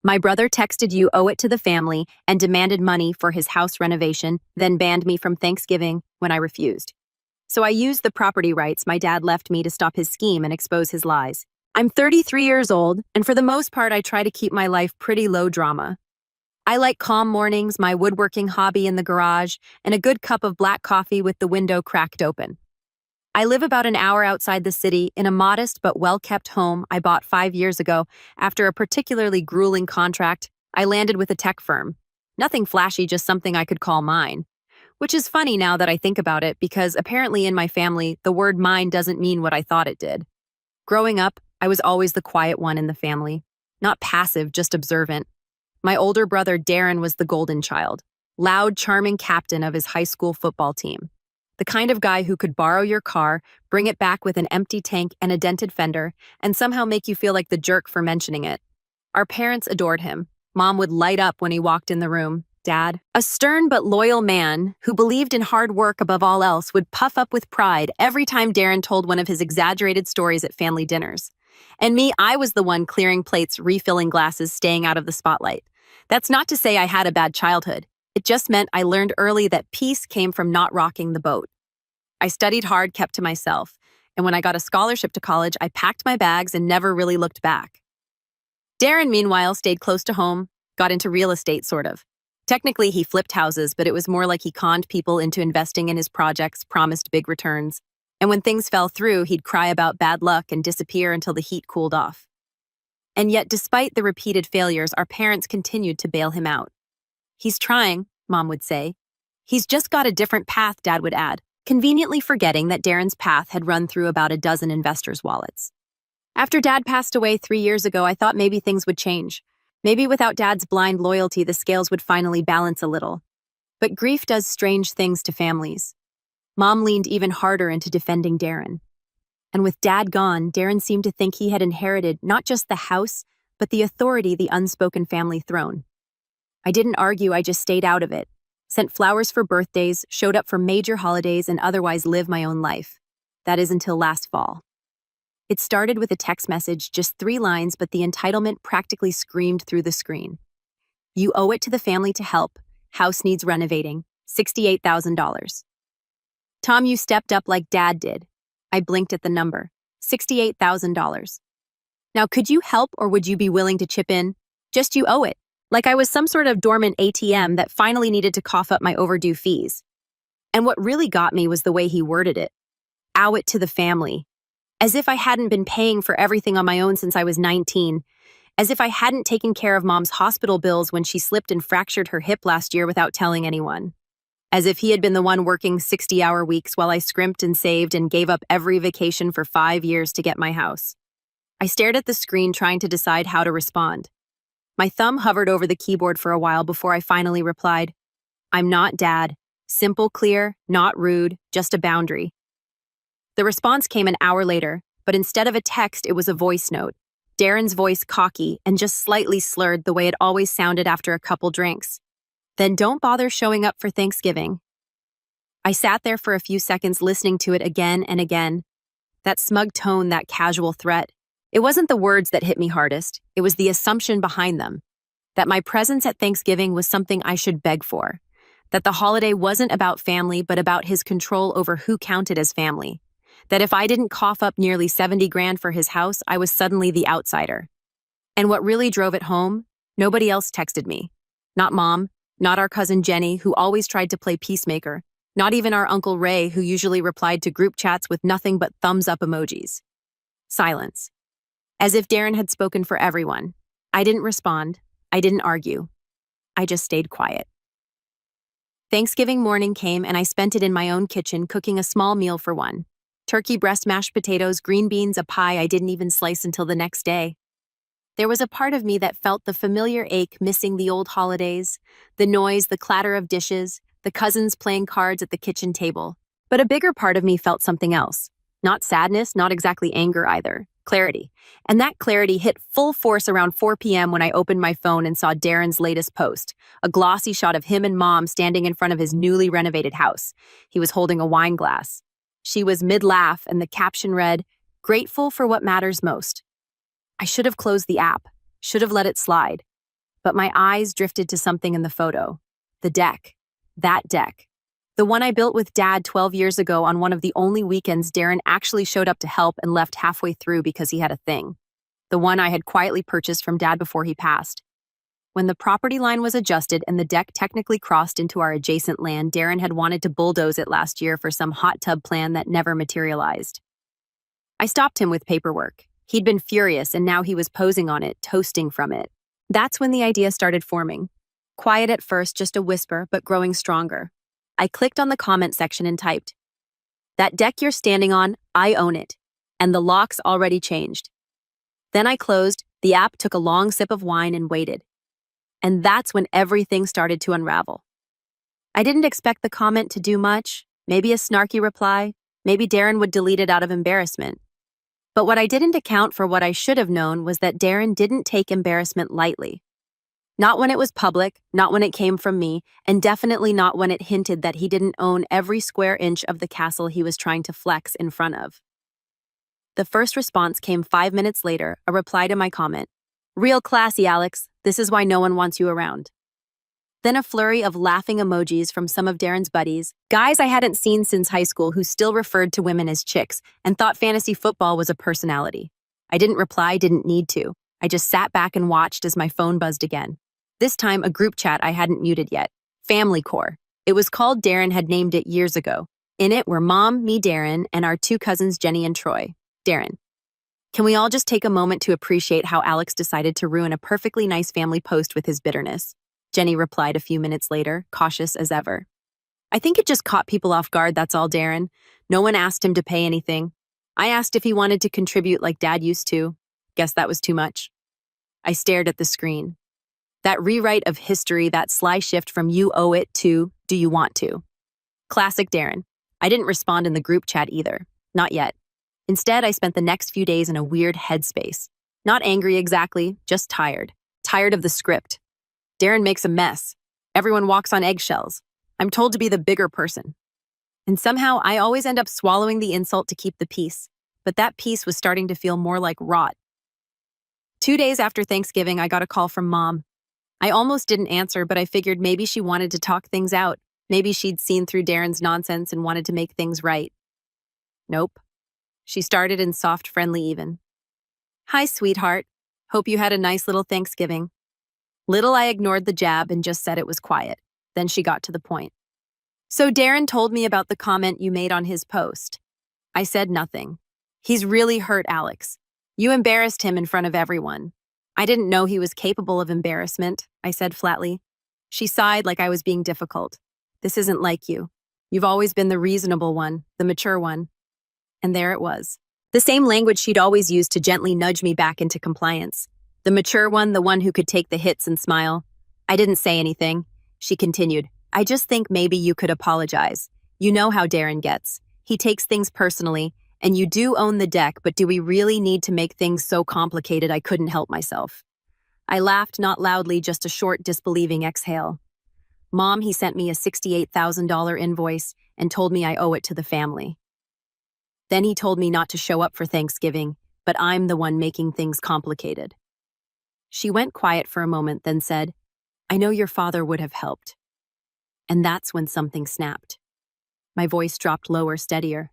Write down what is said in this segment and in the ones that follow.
My brother texted you owe it to the family and demanded money for his house renovation, then banned me from Thanksgiving when I refused. So I used the property rights my dad left me to stop his scheme and expose his lies. I'm 33 years old, and for the most part, I try to keep my life pretty low drama. I like calm mornings, my woodworking hobby in the garage, and a good cup of black coffee with the window cracked open. I live about an hour outside the city in a modest but well-kept home I bought 5 years ago after a particularly grueling contract I landed with a tech firm. Nothing flashy, just something I could call mine. Which is funny now that I think about it, because apparently in my family, the word mine doesn't mean what I thought it did. Growing up, I was always the quiet one in the family. Not passive, just observant. My older brother Darren was the golden child, loud, charming captain of his high school football team. The kind of guy who could borrow your car, bring it back with an empty tank and a dented fender, and somehow make you feel like the jerk for mentioning it. Our parents adored him. Mom would light up when he walked in the room. Dad, a stern but loyal man who believed in hard work above all else, would puff up with pride every time Darren told one of his exaggerated stories at family dinners. And me, I was the one clearing plates, refilling glasses, staying out of the spotlight. That's not to say I had a bad childhood. It just meant I learned early that peace came from not rocking the boat. I studied hard, kept to myself, and when I got a scholarship to college, I packed my bags and never really looked back. Darren, meanwhile, stayed close to home, got into real estate, sort of. Technically, he flipped houses, but it was more like he conned people into investing in his projects, promised big returns. And when things fell through, he'd cry about bad luck and disappear until the heat cooled off. And yet, despite the repeated failures, our parents continued to bail him out. He's trying, Mom would say. He's just got a different path, Dad would add, conveniently forgetting that Darren's path had run through about a dozen investors' wallets. After Dad passed away 3 years ago, I thought maybe things would change. Maybe without Dad's blind loyalty, the scales would finally balance a little. But grief does strange things to families. Mom leaned even harder into defending Darren. And with Dad gone, Darren seemed to think he had inherited not just the house, but the authority, the unspoken family throne. I didn't argue, I just stayed out of it, sent flowers for birthdays, showed up for major holidays, and otherwise lived my own life. That is until last fall. It started with a text message, just 3 lines, but the entitlement practically screamed through the screen. You owe it to the family to help. House needs renovating. $68,000. Tom, you stepped up like Dad did. I blinked at the number. $68,000. Now, could you help, or would you be willing to chip in? Just you owe it. Like I was some sort of dormant ATM that finally needed to cough up my overdue fees. And what really got me was the way he worded it. Owe it to the family. As if I hadn't been paying for everything on my own since I was 19. As if I hadn't taken care of Mom's hospital bills when she slipped and fractured her hip last year without telling anyone. As if he had been the one working 60-hour weeks while I scrimped and saved and gave up every vacation for 5 years to get my house. I stared at the screen trying to decide how to respond. My thumb hovered over the keyboard for a while before I finally replied, I'm not Dad. Simple, clear, not rude, just a boundary. The response came an hour later, but instead of a text, it was a voice note. Darren's voice cocky and just slightly slurred the way it always sounded after a couple drinks. Then don't bother showing up for Thanksgiving. I sat there for a few seconds listening to it again and again. That smug tone, that casual threat. It wasn't the words that hit me hardest. It was the assumption behind them. That my presence at Thanksgiving was something I should beg for. That the holiday wasn't about family, but about his control over who counted as family. That if I didn't cough up nearly 70 grand for his house, I was suddenly the outsider. And what really drove it home? Nobody else texted me. Not Mom, not our cousin Jenny, who always tried to play peacemaker. Not even our Uncle Ray, who usually replied to group chats with nothing but thumbs-up emojis. Silence. As if Darren had spoken for everyone. I didn't respond. I didn't argue. I just stayed quiet. Thanksgiving morning came and I spent it in my own kitchen cooking a small meal for one. Turkey breast, mashed potatoes, green beans, a pie I didn't even slice until the next day. There was a part of me that felt the familiar ache missing the old holidays, the noise, the clatter of dishes, the cousins playing cards at the kitchen table. But a bigger part of me felt something else. Not sadness, not exactly anger either. Clarity. And that clarity hit full force around 4 p.m. when I opened my phone and saw Darren's latest post, a glossy shot of him and Mom standing in front of his newly renovated house. He was holding a wine glass. She was mid-laugh, and the caption read, "Grateful for what matters most." I should have closed the app, should have let it slide. but my eyes drifted to something in the photo. The deck. That deck. The one I built with Dad 12 years ago on one of the only weekends Darren actually showed up to help and left halfway through because he had a thing. The one I had quietly purchased from Dad before he passed. When the property line was adjusted and the deck technically crossed into our adjacent land, Darren had wanted to bulldoze it last year for some hot tub plan that never materialized. I stopped him with paperwork. He'd been furious, and now he was posing on it, toasting from it. That's when the idea started forming. Quiet at first, just a whisper, but growing stronger. I clicked on the comment section and typed, "That deck you're standing on, I own it. And the lock's already changed." Then I closed, the app took a long sip of wine and waited. And that's when everything started to unravel. I didn't expect the comment to do much, maybe a snarky reply, maybe Darren would delete it out of embarrassment. But what I didn't account for, what I should have known, was that Darren didn't take embarrassment lightly. Not when it was public, not when it came from me, and definitely not when it hinted that he didn't own every square inch of the castle he was trying to flex in front of. The first response came 5 minutes later, a reply to my comment. "Real classy, Alex. This is why no one wants you around." Then a flurry of laughing emojis from some of Darren's buddies, guys I hadn't seen since high school who still referred to women as chicks and thought fantasy football was a personality. I didn't reply, didn't need to. I just sat back and watched as my phone buzzed again. This time, a group chat I hadn't muted yet. Family Core. It was called, Darren had named it years ago. In it were Mom, me, Darren, and our two cousins, Jenny and Troy. Darren. Can we all just take a moment to appreciate how Alex decided to ruin a perfectly nice family post with his bitterness? Jenny replied a few minutes later, cautious as ever. "I think it just caught people off guard, that's all, Darren. No one asked him to pay anything. I asked if he wanted to contribute like Dad used to. Guess that was too much." I stared at the screen. That rewrite of history, that sly shift from "you owe it" to "do you want to?" Classic Darren. I didn't respond in the group chat either. Not yet. Instead, I spent the next few days in a weird headspace. Not angry exactly, just tired. Tired of the script. Darren makes a mess. Everyone walks on eggshells. I'm told to be the bigger person. And somehow, I always end up swallowing the insult to keep the peace. But that peace was starting to feel more like rot. 2 days after Thanksgiving, I got a call from Mom. I almost didn't answer, but I figured maybe she wanted to talk things out. Maybe she'd seen through Darren's nonsense and wanted to make things right. Nope. She started in soft, friendly even. "Hi, sweetheart. Hope you had a nice little Thanksgiving." Little I ignored the jab and just said it was quiet. Then she got to the point. "So Darren told me about the comment you made on his post." I said nothing. "He's really hurt, Alex. You embarrassed him in front of everyone." "I didn't know he was capable of embarrassment," I said flatly. She sighed like I was being difficult. "This isn't like you. You've always been the reasonable one, the mature one." And there it was. The same language she'd always used to gently nudge me back into compliance. The mature one, the one who could take the hits and smile. I didn't say anything. She continued, "I just think maybe you could apologize. You know how Darren gets. He takes things personally, and you do own the deck, but do we really need to make things so complicated?" I couldn't help myself. I laughed, not loudly, just a short, disbelieving exhale. "Mom, he sent me a $68,000 invoice and told me I owe it to the family. Then he told me not to show up for Thanksgiving, but I'm the one making things complicated." She went quiet for a moment, then said, "I know your father would have helped." And that's when something snapped. My voice dropped lower, steadier.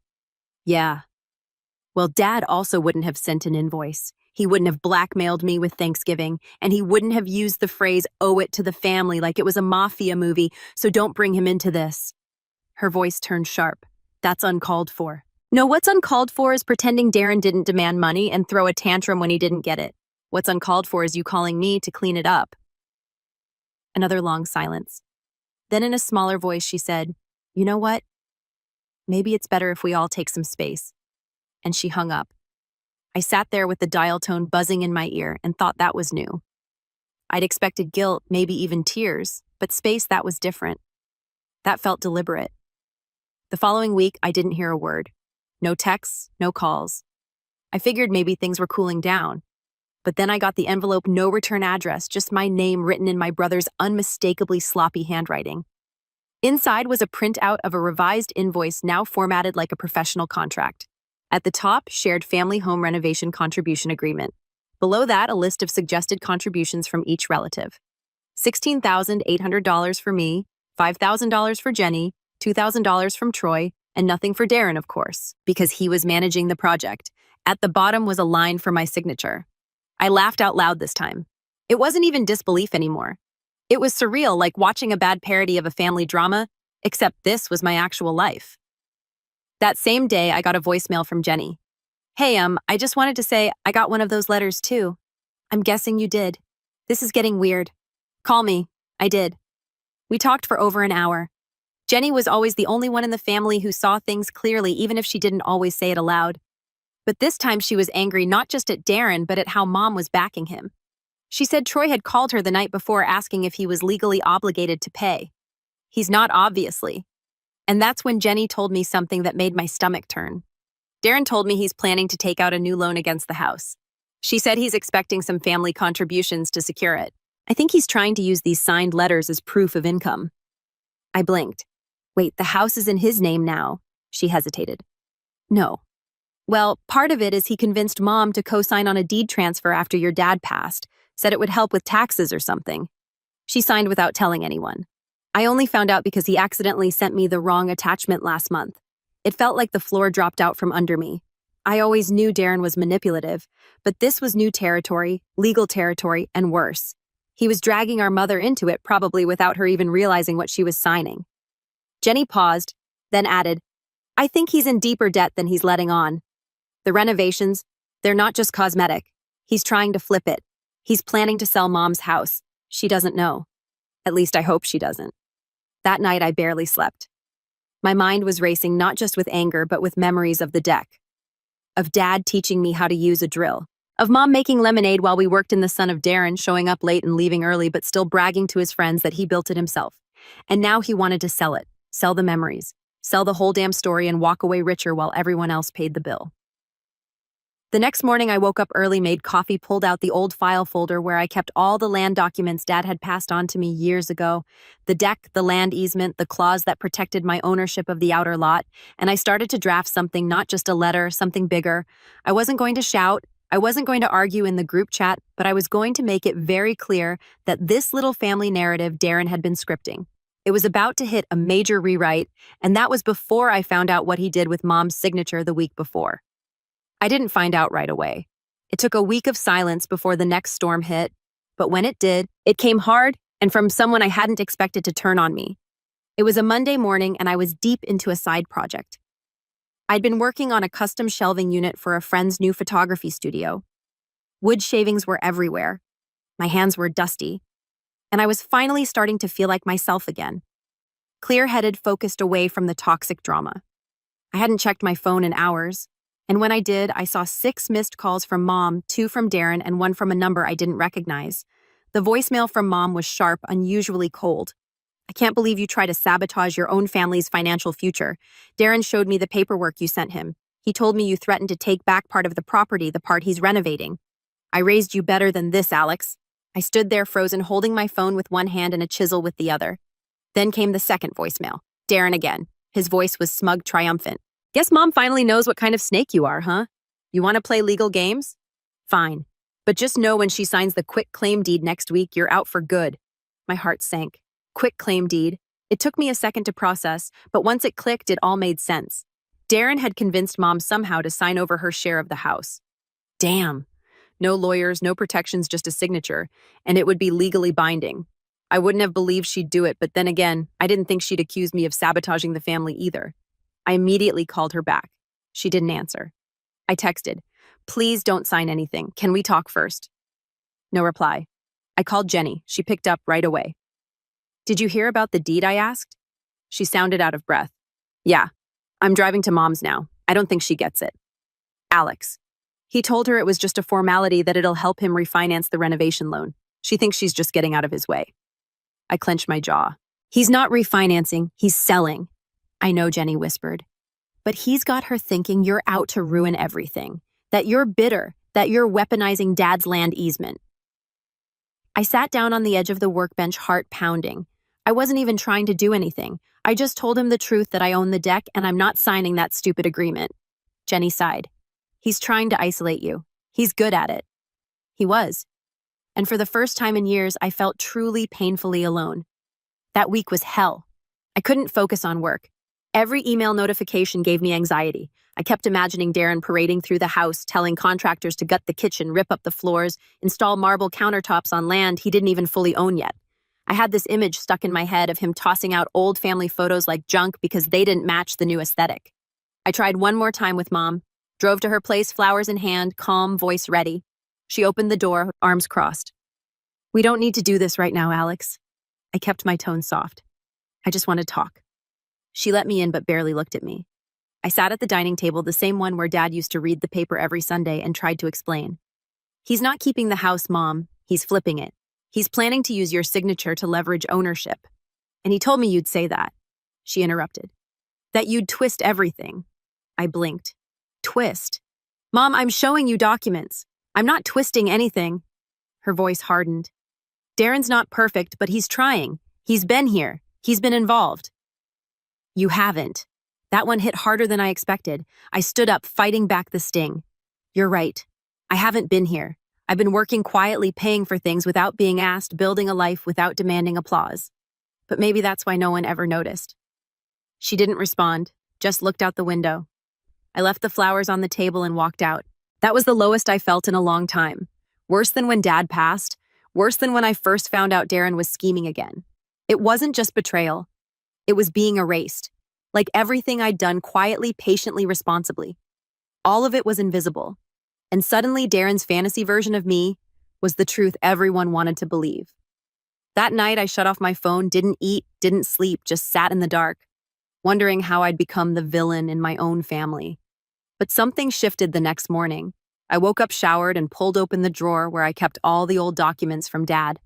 "Yeah. Well, Dad also wouldn't have sent an invoice. He wouldn't have blackmailed me with Thanksgiving, and he wouldn't have used the phrase "owe it to the family" like it was a mafia movie, so don't bring him into this." Her voice turned sharp. "That's uncalled for." "No, what's uncalled for is pretending Darren didn't demand money and throw a tantrum when he didn't get it. What's uncalled for is you calling me to clean it up." Another long silence. Then in a smaller voice she said, "You know what? Maybe it's better if we all take some space." And she hung up. I sat there with the dial tone buzzing in my ear and thought that was new. I'd expected guilt, maybe even tears, but space, that was different. That felt deliberate. The following week, I didn't hear a word. No texts, no calls. I figured maybe things were cooling down. But then I got the envelope, no return address, just my name written in my brother's unmistakably sloppy handwriting. Inside was a printout of a revised invoice now formatted like a professional contract. At the top, shared family home renovation contribution agreement. Below that, a list of suggested contributions from each relative. $16,800 for me, $5,000 for Jenny, $2,000 from Troy, and nothing for Darren, of course, because he was managing the project. At the bottom was a line for my signature. I laughed out loud this time. It wasn't even disbelief anymore. It was surreal, like watching a bad parody of a family drama, except this was my actual life. That same day, I got a voicemail from Jenny. Hey, I just wanted to say I got one of those letters too. I'm guessing you did. This is getting weird. Call me. I did. We talked for over an hour. Jenny was always the only one in the family who saw things clearly, even if she didn't always say it aloud. But this time she was angry not just at Darren, but at how Mom was backing him. She said Troy had called her the night before asking if he was legally obligated to pay. He's not, obviously. And that's when Jenny told me something that made my stomach turn. Darren told me he's planning to take out a new loan against the house. She said he's expecting some family contributions to secure it. I think he's trying to use these signed letters as proof of income. I blinked. Wait, the house is in his name now. She hesitated. No. Well, part of it is he convinced Mom to co-sign on a deed transfer after your dad passed, said it would help with taxes or something. She signed without telling anyone. I only found out because he accidentally sent me the wrong attachment last month. It felt like the floor dropped out from under me. I always knew Darren was manipulative, but this was new territory, legal territory, and worse. He was dragging our mother into it, probably without her even realizing what she was signing. Jenny paused, then added, I think he's in deeper debt than he's letting on. The renovations, they're not just cosmetic. He's trying to flip it. He's planning to sell Mom's house. She doesn't know. At least I hope she doesn't. That night I barely slept. My mind was racing not just with anger, but with memories of the deck. Of Dad teaching me how to use a drill. Of Mom making lemonade while we worked in the sun of Darren, showing up late and leaving early, but still bragging to his friends that he built it himself. And now he wanted to sell it, sell the memories, sell the whole damn story and walk away richer while everyone else paid the bill. The next morning I woke up early, made coffee, pulled out the old file folder where I kept all the land documents Dad had passed on to me years ago. The deck, the land easement, the clause that protected my ownership of the outer lot, and I started to draft something, not just a letter, something bigger. I wasn't going to shout, I wasn't going to argue in the group chat, but I was going to make it very clear that this little family narrative Darren had been scripting. It was about to hit a major rewrite, and that was before I found out what he did with Mom's signature the week before. I didn't find out right away. It took a week of silence before the next storm hit, but when it did, it came hard and from someone I hadn't expected to turn on me. It was a Monday morning and I was deep into a side project. I'd been working on a custom shelving unit for a friend's new photography studio. Wood shavings were everywhere. My hands were dusty, and I was finally starting to feel like myself again. Clear-headed, focused away from the toxic drama. I hadn't checked my phone in hours. And when I did, I saw 6 missed calls from Mom, 2 from Darren, and 1 from a number I didn't recognize. The voicemail from Mom was sharp, unusually cold. I can't believe you try to sabotage your own family's financial future. Darren showed me the paperwork you sent him. He told me you threatened to take back part of the property, the part he's renovating. I raised you better than this, Alex. I stood there frozen, holding my phone with one hand and a chisel with the other. Then came the second voicemail. Darren again. His voice was smug, triumphant. Guess Mom finally knows what kind of snake you are, huh? You want to play legal games? Fine. But just know when she signs the quick claim deed next week, you're out for good. My heart sank. Quick claim deed. It took me a second to process, but once it clicked, it all made sense. Darren had convinced Mom somehow to sign over her share of the house. Damn. No lawyers, no protections, just a signature, and it would be legally binding. I wouldn't have believed she'd do it, but then again, I didn't think she'd accuse me of sabotaging the family either. I immediately called her back. She didn't answer. I texted, please don't sign anything. Can we talk first? No reply. I called Jenny. She picked up right away. Did you hear about the deed, I asked? She sounded out of breath. Yeah, I'm driving to Mom's now. I don't think she gets it. Alex. He told her it was just a formality, that it'll help him refinance the renovation loan. She thinks she's just getting out of his way. I clenched my jaw. He's not refinancing, he's selling. I know, Jenny whispered. But he's got her thinking you're out to ruin everything, that you're bitter, that you're weaponizing Dad's land easement. I sat down on the edge of the workbench, heart pounding. I wasn't even trying to do anything. I just told him the truth, that I own the deck and I'm not signing that stupid agreement. Jenny sighed. He's trying to isolate you. He's good at it. He was. And for the first time in years, I felt truly painfully alone. That week was hell. I couldn't focus on work. Every email notification gave me anxiety. I kept imagining Darren parading through the house, telling contractors to gut the kitchen, rip up the floors, install marble countertops on land he didn't even fully own yet. I had this image stuck in my head of him tossing out old family photos like junk because they didn't match the new aesthetic. I tried one more time with Mom, drove to her place, flowers in hand, calm, voice ready. She opened the door, arms crossed. "We don't need to do this right now, Alex." I kept my tone soft. "I just want to talk." She let me in but barely looked at me. I sat at the dining table, the same one where Dad used to read the paper every Sunday, and tried to explain. "He's not keeping the house, Mom. He's flipping it. He's planning to use your signature to leverage ownership. And he told me you'd say that." She interrupted. "That you'd twist everything." I blinked. "Twist? Mom, I'm showing you documents. I'm not twisting anything." Her voice hardened. "Darren's not perfect, but he's trying. He's been here. He's been involved." "You haven't." That one hit harder than I expected. I stood up, fighting back the sting. "You're right. I haven't been here. I've been working quietly, paying for things without being asked, building a life without demanding applause. But maybe that's why no one ever noticed." She didn't respond, just looked out the window. I left the flowers on the table and walked out. That was the lowest I felt in a long time. Worse than when Dad passed. Worse than when I first found out Darren was scheming again. It wasn't just betrayal. It was being erased. Like everything I'd done quietly, patiently, responsibly. All of it was invisible. And suddenly Darren's fantasy version of me was the truth everyone wanted to believe. That night I shut off my phone, didn't eat, didn't sleep, just sat in the dark, wondering how I'd become the villain in my own family. But something shifted the next morning. I woke up, showered, and pulled open the drawer where I kept all the old documents from Dad.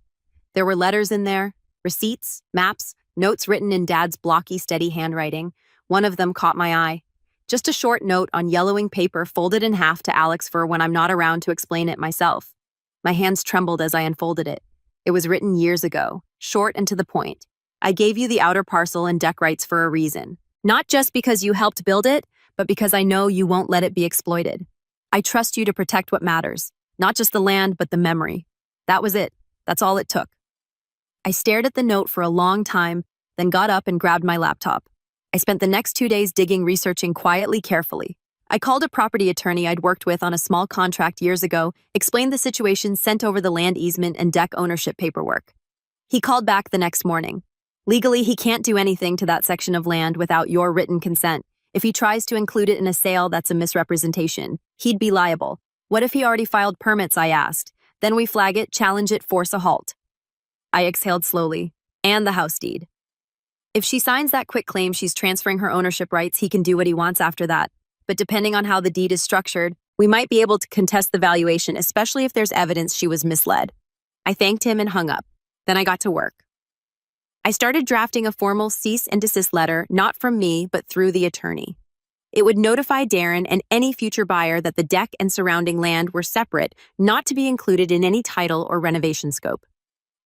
There were letters in there, receipts, maps, notes written in Dad's blocky, steady handwriting. One of them caught my eye. Just a short note on yellowing paper folded in half to Alex for when I'm not around to explain it myself. My hands trembled as I unfolded it. It was written years ago, short and to the point. "I gave you the outer parcel and deck rights for a reason. Not just because you helped build it, but because I know you won't let it be exploited. I trust you to protect what matters, not just the land, but the memory." That was it. That's all it took. I stared at the note for a long time, then got up and grabbed my laptop. I spent the next 2 days digging, researching quietly, carefully. I called a property attorney I'd worked with on a small contract years ago, explained the situation, sent over the land easement and deck ownership paperwork. He called back the next morning. "Legally, he can't do anything to that section of land without your written consent. If he tries to include it in a sale, that's a misrepresentation. He'd be liable." "What if he already filed permits?" I asked. "Then we flag it, challenge it, force a halt." I exhaled slowly. "And the house deed. If she signs that quitclaim, she's transferring her ownership rights. He can do what he wants after that. But depending on how the deed is structured, we might be able to contest the valuation, especially if there's evidence she was misled." I thanked him and hung up. Then I got to work. I started drafting a formal cease and desist letter, not from me, but through the attorney. It would notify Darren and any future buyer that the deck and surrounding land were separate, not to be included in any title or renovation scope.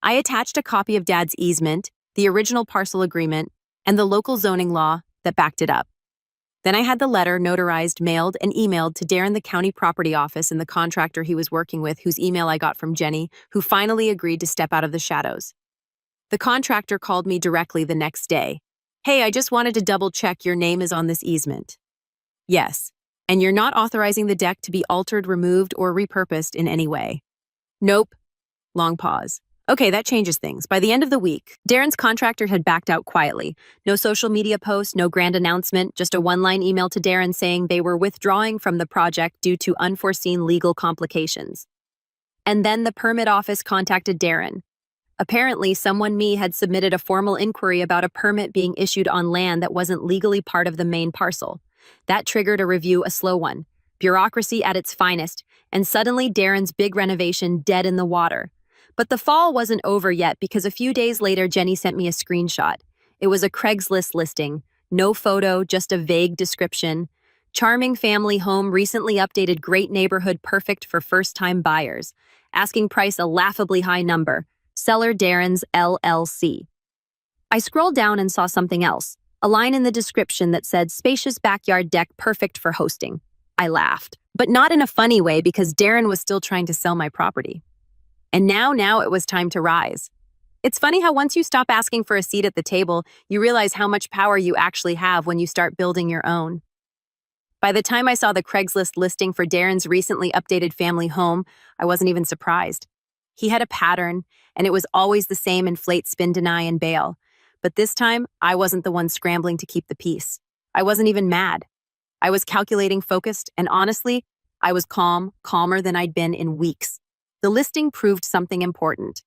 I attached a copy of Dad's easement, the original parcel agreement, and the local zoning law that backed it up. Then I had the letter notarized, mailed, and emailed to Darren, the county property office, and the contractor he was working with, whose email I got from Jenny, who finally agreed to step out of the shadows. The contractor called me directly the next day. "Hey, I just wanted to double-check your name is on this easement." "Yes. And you're not authorizing the deck to be altered, removed, or repurposed in any way?" "Nope." Long pause. "Okay, that changes things." By the end of the week, Darren's contractor had backed out quietly. No social media post, no grand announcement, just a one-line email to Darren saying they were withdrawing from the project due to unforeseen legal complications. And then the permit office contacted Darren. Apparently, someone had submitted a formal inquiry about a permit being issued on land that wasn't legally part of the main parcel. That triggered a review, a slow one. Bureaucracy at its finest, and suddenly Darren's big renovation dead in the water. But the fall wasn't over yet because a few days later, Jenny sent me a screenshot. It was a Craigslist listing. No photo, just a vague description. "Charming family home, recently updated, great neighborhood, perfect for first-time buyers. Asking price a laughably high number. Seller Darren's LLC." I scrolled down and saw something else. A line in the description that said, "Spacious backyard deck, perfect for hosting." I laughed, but not in a funny way because Darren was still trying to sell my property. And now it was time to rise. It's funny how once you stop asking for a seat at the table, you realize how much power you actually have when you start building your own. By the time I saw the Craigslist listing for Darren's recently updated family home, I wasn't even surprised. He had a pattern, and it was always the same: inflate, spin, deny, and bail. But this time, I wasn't the one scrambling to keep the peace. I wasn't even mad. I was calculating, focused, and honestly, I was calmer than I'd been in weeks. The listing proved something important.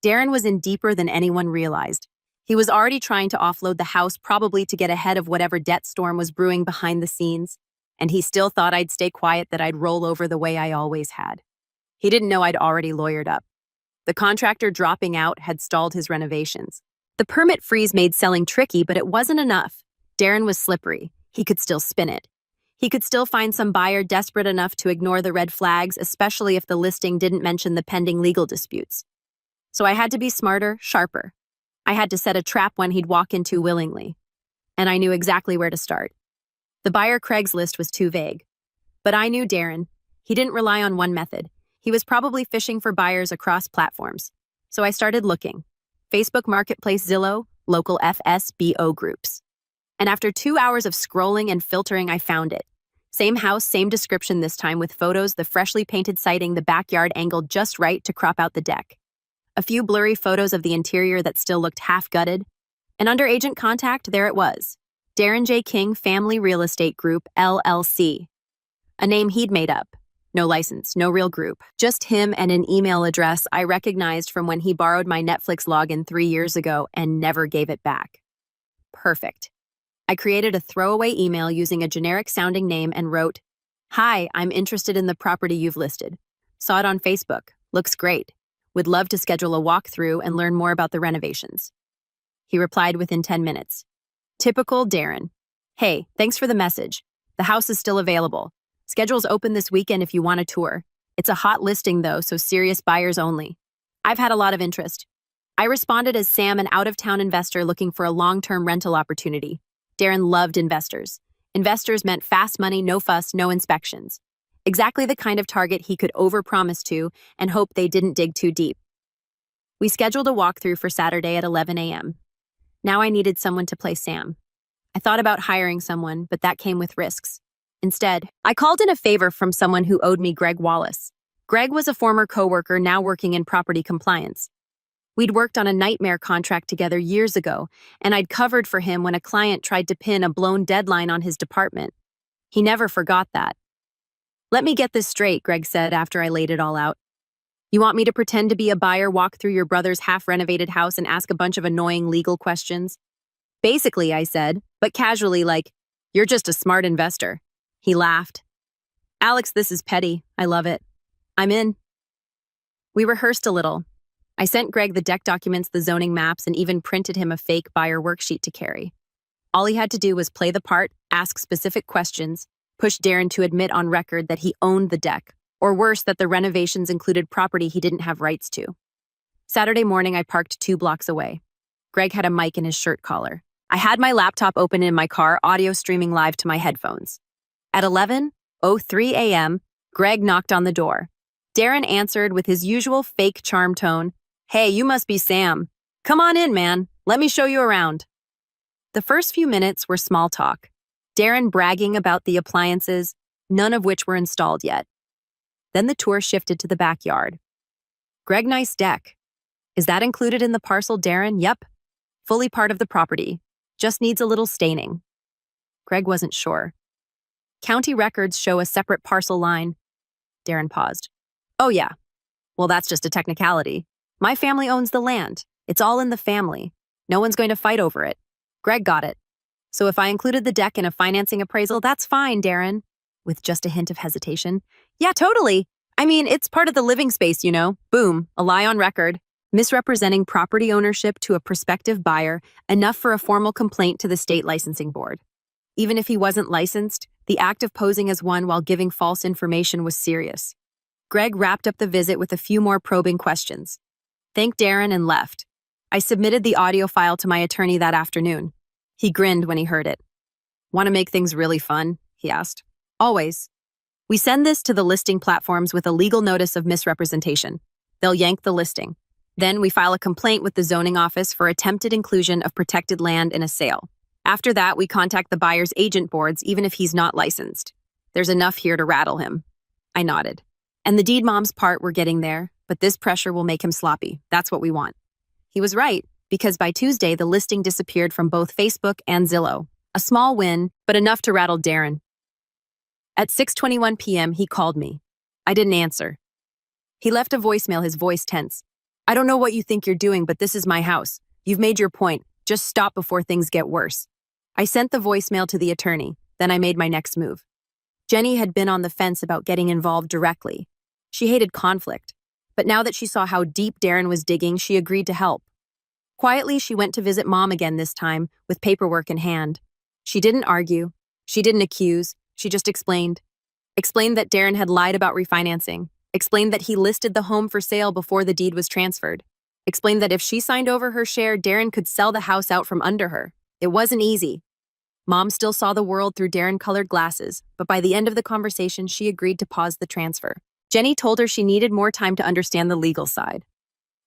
Darren was in deeper than anyone realized. He was already trying to offload the house, probably to get ahead of whatever debt storm was brewing behind the scenes. And he still thought I'd stay quiet, that I'd roll over the way I always had. He didn't know I'd already lawyered up. The contractor dropping out had stalled his renovations. The permit freeze made selling tricky, but it wasn't enough. Darren was slippery. He could still spin it. He could still find some buyer desperate enough to ignore the red flags, especially if the listing didn't mention the pending legal disputes. So I had to be smarter, sharper. I had to set a trap when he'd walk into willingly. And I knew exactly where to start. The buyer Craigslist was too vague. But I knew Darren. He didn't rely on one method. He was probably fishing for buyers across platforms. So I started looking. Facebook Marketplace, Zillow, local FSBO groups. And after 2 hours of scrolling and filtering, I found it. Same house, same description this time, with photos, the freshly painted siding, the backyard angled just right to crop out the deck. A few blurry photos of the interior that still looked half-gutted. And under agent contact, there it was. Darren J. King Family Real Estate Group, LLC. A name he'd made up. No license, no real group. Just him and an email address I recognized from when he borrowed my Netflix login 3 years ago and never gave it back. Perfect. I created a throwaway email using a generic-sounding name and wrote, "Hi, I'm interested in the property you've listed. Saw it on Facebook. Looks great. Would love to schedule a walkthrough and learn more about the renovations." He replied within 10 minutes. Typical Darren. "Hey, thanks for the message. The house is still available. Schedule's open this weekend if you want a tour. It's a hot listing though, so serious buyers only. I've had a lot of interest." I responded as Sam, an out-of-town investor looking for a long-term rental opportunity. Darren loved investors. Investors meant fast money, no fuss, no inspections. Exactly the kind of target he could overpromise to and hope they didn't dig too deep. We scheduled a walkthrough for Saturday at 11 a.m. Now I needed someone to play Sam. I thought about hiring someone, but that came with risks. Instead, I called in a favor from someone who owed me, Greg Wallace. Greg was a former coworker now working in property compliance. We'd worked on a nightmare contract together years ago, and I'd covered for him when a client tried to pin a blown deadline on his department. He never forgot that. "Let me get this straight," Greg said after I laid it all out. "You want me to pretend to be a buyer, walk through your brother's half-renovated house, and ask a bunch of annoying legal questions?" "Basically," I said, but casually, like, "You're just a smart investor." He laughed. "Alex, this is petty. I love it. I'm in." We rehearsed a little. I sent Greg the deck documents, the zoning maps, and even printed him a fake buyer worksheet to carry. All he had to do was play the part, ask specific questions, push Darren to admit on record that he owned the deck, or worse, that the renovations included property he didn't have rights to. Saturday morning, I parked 2 blocks away. Greg had a mic in his shirt collar. I had my laptop open in my car, audio streaming live to my headphones. At 11:03 a.m., Greg knocked on the door. Darren answered with his usual fake charm tone. "Hey, you must be Sam. Come on in, man. Let me show you around." The first few minutes were small talk. Darren bragging about the appliances, none of which were installed yet. Then the tour shifted to the backyard. "Greg, nice deck. Is that included in the parcel, Darren?" "Yep. Fully part of the property. Just needs a little staining." Greg wasn't sure. "County records show a separate parcel line." Darren paused. "Oh yeah. Well, that's just a technicality. My family owns the land. It's all in the family. No one's going to fight over it." Greg got it. "So if I included the deck in a financing appraisal, that's fine, Darren." With just a hint of hesitation. "Yeah, totally. I mean, it's part of the living space, you know." Boom, a lie on record. Misrepresenting property ownership to a prospective buyer, enough for a formal complaint to the state licensing board. Even if he wasn't licensed, the act of posing as one while giving false information was serious. Greg wrapped up the visit with a few more probing questions. Thanked Darren and left. I submitted the audio file to my attorney that afternoon. He grinned when he heard it. "Want to make things really fun?" he asked. "Always. We send this to the listing platforms with a legal notice of misrepresentation. They'll yank the listing. Then we file a complaint with the zoning office for attempted inclusion of protected land in a sale. After that, we contact the buyer's agent boards even if he's not licensed. There's enough here to rattle him. I nodded. And the deed mom's part, we're getting there, but this pressure will make him sloppy. That's what we want. He was right, because by Tuesday, the listing disappeared from both Facebook and Zillow. A small win, but enough to rattle Darren. At 6:21 p.m., he called me. I didn't answer. He left a voicemail, his voice tense. I don't know what you think you're doing, but this is my house. You've made your point. Just stop before things get worse. I sent the voicemail to the attorney. Then I made my next move. Jenny had been on the fence about getting involved directly. She hated conflict. But now that she saw how deep Darren was digging, she agreed to help. Quietly, she went to visit Mom again this time, with paperwork in hand. She didn't argue. She didn't accuse. She just explained. Explained that Darren had lied about refinancing. Explained that he listed the home for sale before the deed was transferred. Explained that if she signed over her share, Darren could sell the house out from under her. It wasn't easy. Mom still saw the world through Darren-colored glasses, but by the end of the conversation, she agreed to pause the transfer. Jenny told her she needed more time to understand the legal side.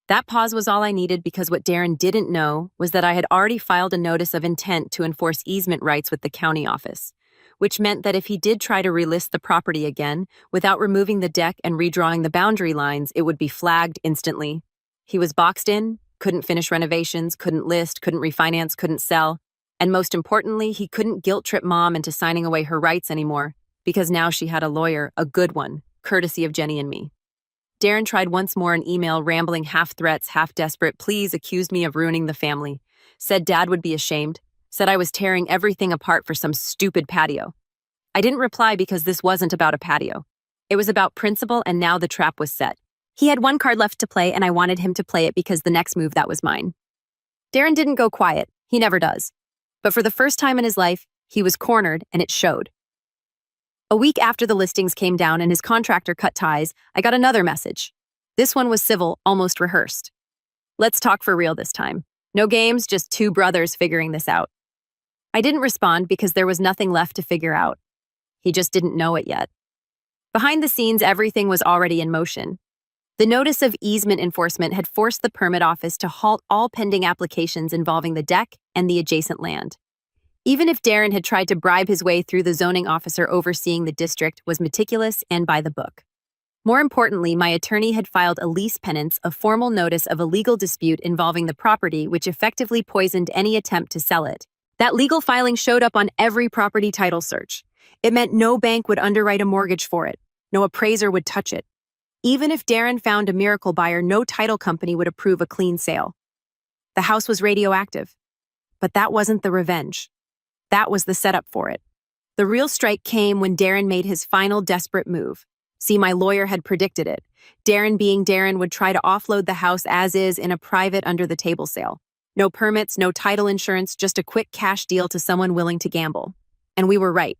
That pause was all I needed because what Darren didn't know was that I had already filed a notice of intent to enforce easement rights with the county office, which meant that if he did try to relist the property again, without removing the deck and redrawing the boundary lines, it would be flagged instantly. He was boxed in, couldn't finish renovations, couldn't list, couldn't refinance, couldn't sell, and most importantly, he couldn't guilt-trip Mom into signing away her rights anymore, because now she had a lawyer, a good one, courtesy of Jenny and me. Darren tried once more an email, rambling half threats, half desperate pleas, accused me of ruining the family, said Dad would be ashamed, said I was tearing everything apart for some stupid patio. I didn't reply because this wasn't about a patio. It was about principle, and now the trap was set. He had one card left to play, and I wanted him to play it because the next move, that was mine. Darren didn't go quiet. He never does. But for the first time in his life, he was cornered, and it showed. A week after the listings came down and his contractor cut ties, I got another message. This one was civil, almost rehearsed. Let's talk for real this time. No games, just two brothers figuring this out. I didn't respond because there was nothing left to figure out. He just didn't know it yet. Behind the scenes, everything was already in motion. The notice of easement enforcement had forced the permit office to halt all pending applications involving the deck and the adjacent land. Even if Darren had tried to bribe his way through, the zoning officer overseeing the district was meticulous and by the book. More importantly, my attorney had filed a lease penance, a formal notice of a legal dispute involving the property, which effectively poisoned any attempt to sell it. That legal filing showed up on every property title search. It meant no bank would underwrite a mortgage for it. No appraiser would touch it. Even if Darren found a miracle buyer, no title company would approve a clean sale. The house was radioactive. But that wasn't the revenge. That was the setup for it. The real strike came when Darren made his final desperate move. See, my lawyer had predicted it. Darren, being Darren, would try to offload the house as is in a private under-the-table sale. No permits, no title insurance, just a quick cash deal to someone willing to gamble. And we were right.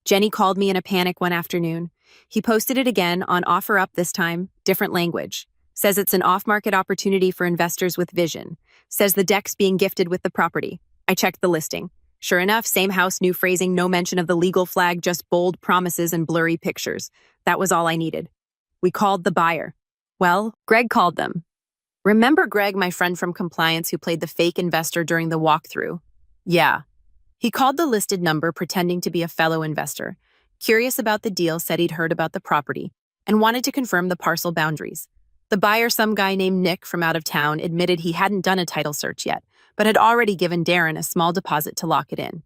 Jenny called me in a panic one afternoon. He posted it again on OfferUp this time, different language. Says it's an off-market opportunity for investors with vision. Says the deck's being gifted with the property. I checked the listing. Sure enough, same house, new phrasing, no mention of the legal flag, just bold promises and blurry pictures. That was all I needed. We called the buyer. Well, Greg called them. Remember Greg, my friend from compliance who played the fake investor during the walkthrough? Yeah. He called the listed number pretending to be a fellow investor, curious about the deal, said he'd heard about the property, and wanted to confirm the parcel boundaries. The buyer, some guy named Nick from out of town, admitted he hadn't done a title search yet, but had already given Darren a small deposit to lock it in.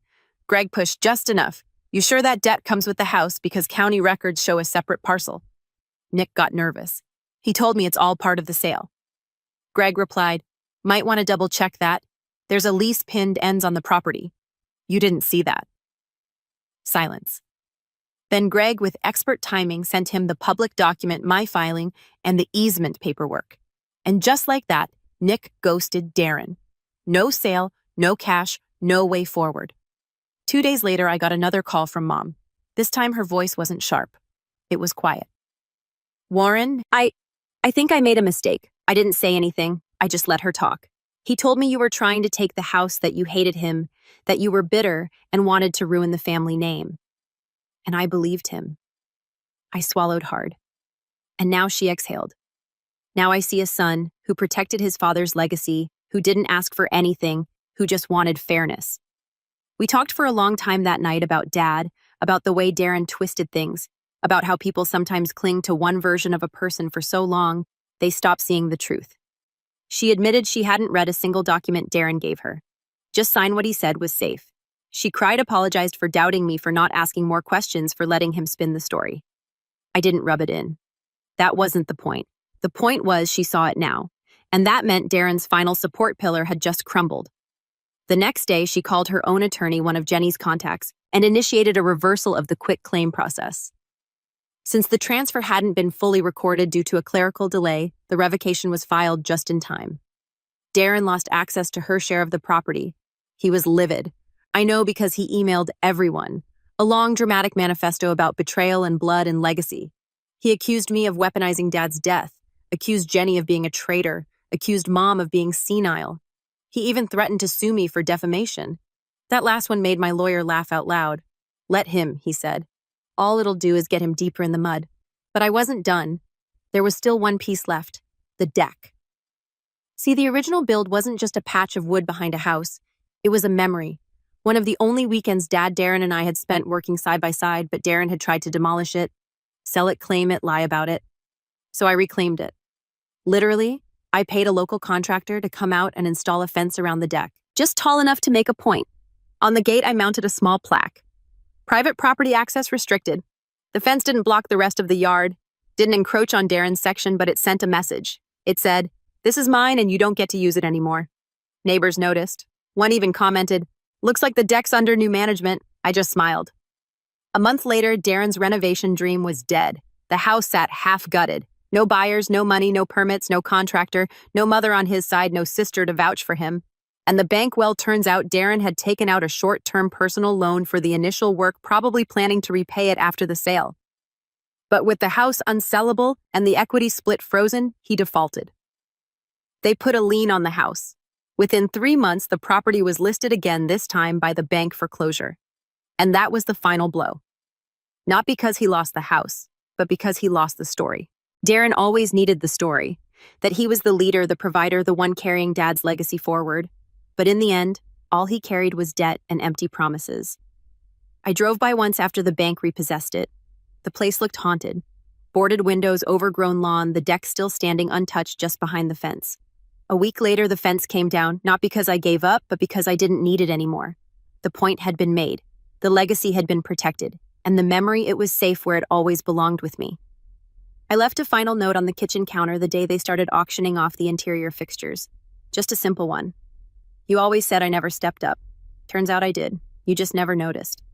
Greg pushed just enough. You sure that debt comes with the house because county records show a separate parcel? Nick got nervous. He told me it's all part of the sale. Greg replied, might want to double check that. There's a lease pinned ends on the property. You didn't see that. Silence. Then Greg, with expert timing, sent him the public document, my filing, and the easement paperwork. And just like that, Nick ghosted Darren. No sale, no cash, no way forward. 2 days later, I got another call from Mom. This time her voice wasn't sharp. It was quiet. Warren, I think I made a mistake. I didn't say anything. I just let her talk. He told me you were trying to take the house, that you hated him, that you were bitter and wanted to ruin the family name. And I believed him. I swallowed hard. And now she exhaled. Now I see a son who protected his father's legacy, who didn't ask for anything, who just wanted fairness. We talked for a long time that night about Dad, about the way Darren twisted things, about how people sometimes cling to one version of a person for so long, they stop seeing the truth. She admitted she hadn't read a single document Darren gave her. Just sign what he said was safe. She cried, apologized for doubting me, for not asking more questions, for letting him spin the story. I didn't rub it in. That wasn't the point. The point was she saw it now, and that meant Darren's final support pillar had just crumbled. The next day, she called her own attorney, one of Jenny's contacts, and initiated a reversal of the quit claim process. Since the transfer hadn't been fully recorded due to a clerical delay, the revocation was filed just in time. Darren lost access to her share of the property. He was livid. I know because he emailed everyone. A long, dramatic manifesto about betrayal and blood and legacy. He accused me of weaponizing Dad's death, accused Jenny of being a traitor, accused Mom of being senile. He even threatened to sue me for defamation. That last one made my lawyer laugh out loud. Let him, he said. All it'll do is get him deeper in the mud. But I wasn't done. There was still one piece left. The deck. See, the original build wasn't just a patch of wood behind a house. It was a memory. One of the only weekends Dad, Darren, and I had spent working side by side, but Darren had tried to demolish it, sell it, claim it, lie about it. So I reclaimed it. Literally, I paid a local contractor to come out and install a fence around the deck, just tall enough to make a point. On the gate, I mounted a small plaque. Private property access restricted. The fence didn't block the rest of the yard, didn't encroach on Darren's section, but it sent a message. It said, "This is mine and you don't get to use it anymore." Neighbors noticed. One even commented, "Looks like the deck's under new management." I just smiled. A month later, Darren's renovation dream was dead. The house sat half-gutted. No buyers, no money, no permits, no contractor, no mother on his side, no sister to vouch for him. And the bank, well, turns out Darren had taken out a short-term personal loan for the initial work, probably planning to repay it after the sale. But with the house unsellable and the equity split frozen, he defaulted. They put a lien on the house. Within 3 months, the property was listed again, this time by the bank for closure. And that was the final blow. Not because he lost the house, but because he lost the story. Darren always needed the story, that he was the leader, the provider, the one carrying Dad's legacy forward. But in the end, all he carried was debt and empty promises. I drove by once after the bank repossessed it. The place looked haunted. Boarded windows, overgrown lawn, the deck still standing untouched just behind the fence. A week later, the fence came down, not because I gave up, but because I didn't need it anymore. The point had been made. The legacy had been protected, and the memory, it was safe where it always belonged with me. I left a final note on the kitchen counter the day they started auctioning off the interior fixtures. Just a simple one. You always said I never stepped up. Turns out I did. You just never noticed.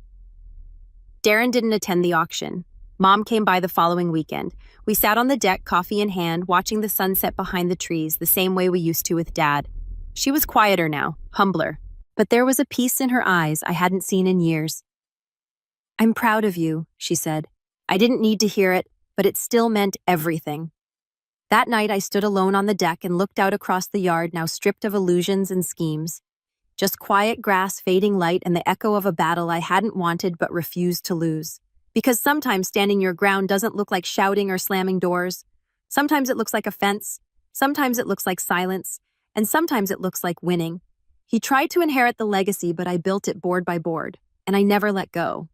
Darren didn't attend the auction. Mom came by the following weekend. We sat on the deck, coffee in hand, watching the sunset behind the trees, the same way we used to with Dad. She was quieter now, humbler. But there was a peace in her eyes I hadn't seen in years. "I'm proud of you," she said. I didn't need to hear it, but it still meant everything. That night, I stood alone on the deck and looked out across the yard, now stripped of illusions and schemes. Just quiet grass, fading light, and the echo of a battle I hadn't wanted but refused to lose. Because sometimes standing your ground doesn't look like shouting or slamming doors. Sometimes it looks like a fence. Sometimes it looks like silence. And sometimes it looks like winning. He tried to inherit the legacy, but I built it board by board, and I never let go.